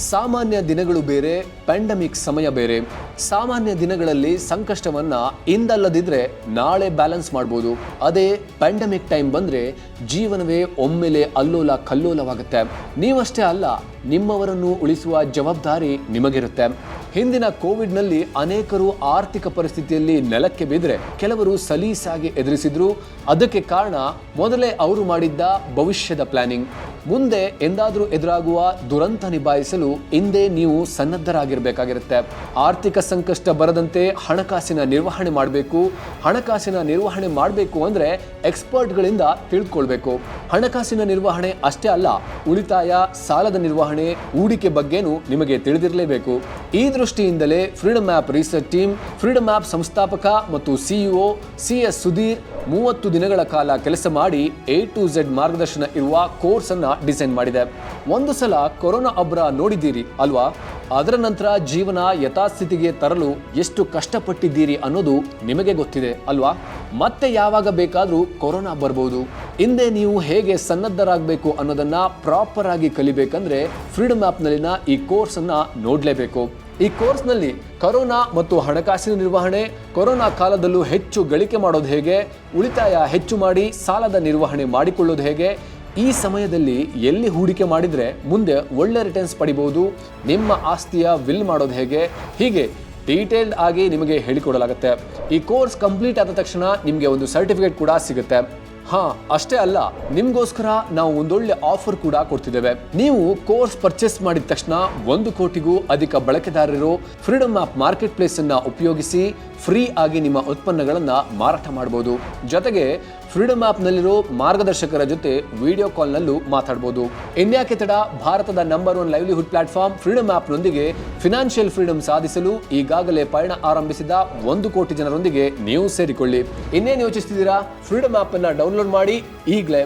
ಸಾಮಾನ್ಯ ದಿನಗಳು ಬೇರೆ, ಪ್ಯಾಂಡಮಿಕ್ ಸಮಯ ಬೇರೆ. ಸಾಮಾನ್ಯ ದಿನಗಳಲ್ಲಿ ಸಂಕಷ್ಟವನ್ನ ಇಂದಲ್ಲದಿದ್ರೆ ನಾಳೆ ಬ್ಯಾಲೆನ್ಸ್ ಮಾಡ್ಬೋದು. ಅದೇ ಪ್ಯಾಂಡಮಿಕ್ ಟೈಮ್ ಬಂದ್ರೆ ಜೀವನವೇ ಒಮ್ಮೆಲೆ ಅಲ್ಲೋಲ ಕಲ್ಲೋಲವಾಗುತ್ತೆ. ನೀವಷ್ಟೇ ಅಲ್ಲ, ನಿಮ್ಮವರನ್ನು ಉಳಿಸುವ ಜವಾಬ್ದಾರಿ ನಿಮಗಿರುತ್ತೆ. ಹಿಂದಿನ ಕೋವಿಡ್ನಲ್ಲಿ ಅನೇಕರು ಆರ್ಥಿಕ ಪರಿಸ್ಥಿತಿಯಲ್ಲಿ ನೆಲಕ್ಕೆ ಬಿದ್ದರೆ ಕೆಲವರು ಸಲೀಸಾಗಿ ಎದುರಿಸಿದ್ರು. ಅದಕ್ಕೆ ಕಾರಣ ಮೊದಲೇ ಅವರು ಮಾಡಿದ್ದ ಭವಿಷ್ಯದ ಪ್ಲಾನಿಂಗ್. ಮುಂದೆ ಎಂದಾದರೂ ಎದುರಾಗುವ ದುರಂತ ನಿಭಾಯಿಸಲು ಹಿಂದೆ ನೀವು ಸನ್ನದ್ಧರಾಗಿರಬೇಕಾಗಿರುತ್ತೆ. ಆರ್ಥಿಕ ಸಂಕಷ್ಟ ಬರದಂತೆ ಹಣಕಾಸಿನ ನಿರ್ವಹಣೆ ಮಾಡಬೇಕು. ಹಣಕಾಸಿನ ನಿರ್ವಹಣೆ ಮಾಡಬೇಕು ಅಂದರೆ ಎಕ್ಸ್ಪರ್ಟ್ಗಳಿಂದ ತಿಳ್ಕೊಳ್ಬೇಕು. ಹಣಕಾಸಿನ ನಿರ್ವಹಣೆ ಅಷ್ಟೇ ಅಲ್ಲ, ಉಳಿತಾಯ, ಸಾಲದ ನಿರ್ವಹಣೆ, ಹೂಡಿಕೆ ಬಗ್ಗೆನೂ ನಿಮಗೆ ತಿಳಿದಿರಲೇಬೇಕು. ಈ ದೃಷ್ಟಿಯಿಂದಲೇ freedom app research team, freedom app ಸಂಸ್ಥಾಪಕ ಮತ್ತು ಸಿಇಒ CS ಸುಧೀರ್ 30 ದಿನಗಳ ಕಾಲ ಕೆಲಸ ಮಾಡಿ A to Z ಮಾರ್ಗದರ್ಶನ ಇರುವ ಕೋರ್ಸ್ ಅನ್ನ ಡಿಸೈನ್ ಮಾಡಿದೆ. ಒಂದು ಸಲ ಕೊರೋನಾ ಅಬ್ಬರ ನೋಡಿದ್ದೀರಿ ಅಲ್ವಾ? ಅದರ ನಂತರ ಜೀವನ ಯಥಾಸ್ಥಿತಿಗೆ ತರಲು ಎಷ್ಟು ಕಷ್ಟಪಟ್ಟಿದ್ದೀರಿ ಅನ್ನೋದು ನಿಮಗೆ ಗೊತ್ತಿದೆ ಅಲ್ವಾ? ಮತ್ತೆ ಯಾವಾಗ ಬೇಕಾದರೂ ಕೊರೋನಾ ಬರ್ಬೋದು. ಹಿಂದೆ ನೀವು ಹೇಗೆ ಸನ್ನದ್ಧರಾಗಬೇಕು ಅನ್ನೋದನ್ನ ಪ್ರಾಪರ್ ಆಗಿ ಕಲಿಬೇಕಂದ್ರೆ ಫ್ರೀಡಮ್ ಆ್ಯಪ್ನಲ್ಲಿನ ಈ ಕೋರ್ಸ್ ಅನ್ನ ನೋಡಲೇಬೇಕು. ಈ ಕೋರ್ಸ್ನಲ್ಲಿ ಕೊರೋನಾ ಮತ್ತು ಹಣಕಾಸಿನ ನಿರ್ವಹಣೆ, ಕೊರೋನಾ ಕಾಲದಲ್ಲೂ ಹೆಚ್ಚು ಗಳಿಕೆ ಮಾಡೋದು ಹೇಗೆ, ಉಳಿತಾಯ ಹೆಚ್ಚು ಮಾಡಿ ಸಾಲದ ನಿರ್ವಹಣೆ ಮಾಡಿಕೊಳ್ಳೋದು ಹೇಗೆ, ಈ ಸಮಯದಲ್ಲಿ ಎಲ್ಲಿ ಹೂಡಿಕೆ ಮಾಡಿದರೆ ಮುಂದೆ ಒಳ್ಳೆ ರಿಟರ್ನ್ಸ್ ಪಡಿಬಹುದು, ನಿಮ್ಮ ಆಸ್ತಿಯ ವಿಲ್ ಮಾಡೋದು ಹೇಗೆ, ಹೀಗೆ ಡೀಟೇಲ್ಡ್ ಆಗಿ ನಿಮಗೆ ಹೇಳಿಕೊಡಲಾಗುತ್ತೆ. ಈ ಕೋರ್ಸ್ ಕಂಪ್ಲೀಟ್ ಆದ ತಕ್ಷಣ ನಿಮಗೆ ಒಂದು ಸರ್ಟಿಫಿಕೇಟ್ ಕೂಡ ಸಿಗುತ್ತೆ. ಅಷ್ಟೇ ಅಲ್ಲ, ನಿಮ್ಗೋಸ್ಕರ ನಾವು ಒಂದೊಳ್ಳೆ ಆಫರ್ ಕೂಡ ಕೊಡ್ತಿದ್ದೇವೆ. ನೀವು ಕೋರ್ಸ್ ಪರ್ಚೇಸ್ ಮಾಡಿದ ತಕ್ಷಣ 1 ಕೋಟಿಗೂ ಅಧಿಕ ಬಳಕೆದಾರರು ಫ್ರೀಡಮ್ ಆ್ಯಪ್ ಮಾರ್ಕೆಟ್ ಪ್ಲೇಸ್ ಅನ್ನ ಉಪಯೋಗಿಸಿ ಫ್ರೀ ಆಗಿ ನಿಮ್ಮ ಉತ್ಪನ್ನಗಳನ್ನ ಮಾರಾಟ ಮಾಡಬಹುದು. ಜೊತೆಗೆ ಫ್ರೀಡಮ್ ಆ್ಯಪ್ ನಲ್ಲಿರೋ ಮಾರ್ಗದರ್ಶಕರ ಜೊತೆ ವಿಡಿಯೋ ಕಾಲ್ ನಲ್ಲೂ ಮಾತಾಡಬಹುದು. ಇನ್ಯಾಕೆ ತಡ, ಭಾರತದ number 1 livelihood platform freedom app ನೊಂದಿಗೆ ಫಿನಾನ್ಷಿಯಲ್ ಫ್ರೀಡಮ್ ಸಾಧಿಸಲು ಈಗಾಗಲೇ ಪಯಣ ಆರಂಭಿಸಿದ 1 ಕೋಟಿ ಜನರೊಂದಿಗೆ ನೀವು ಸೇರಿಕೊಳ್ಳಿ. ಇನ್ನೇನು ಯೋಚಿಸ್ತಿದ್ದೀರಾ? ಫ್ರೀಡಮ್ ಆ್ಯಪ್ ಅನ್ನ ಡೌನ್ಲೋಡ್ ಮಾಡಿ ಈಗಲೇ.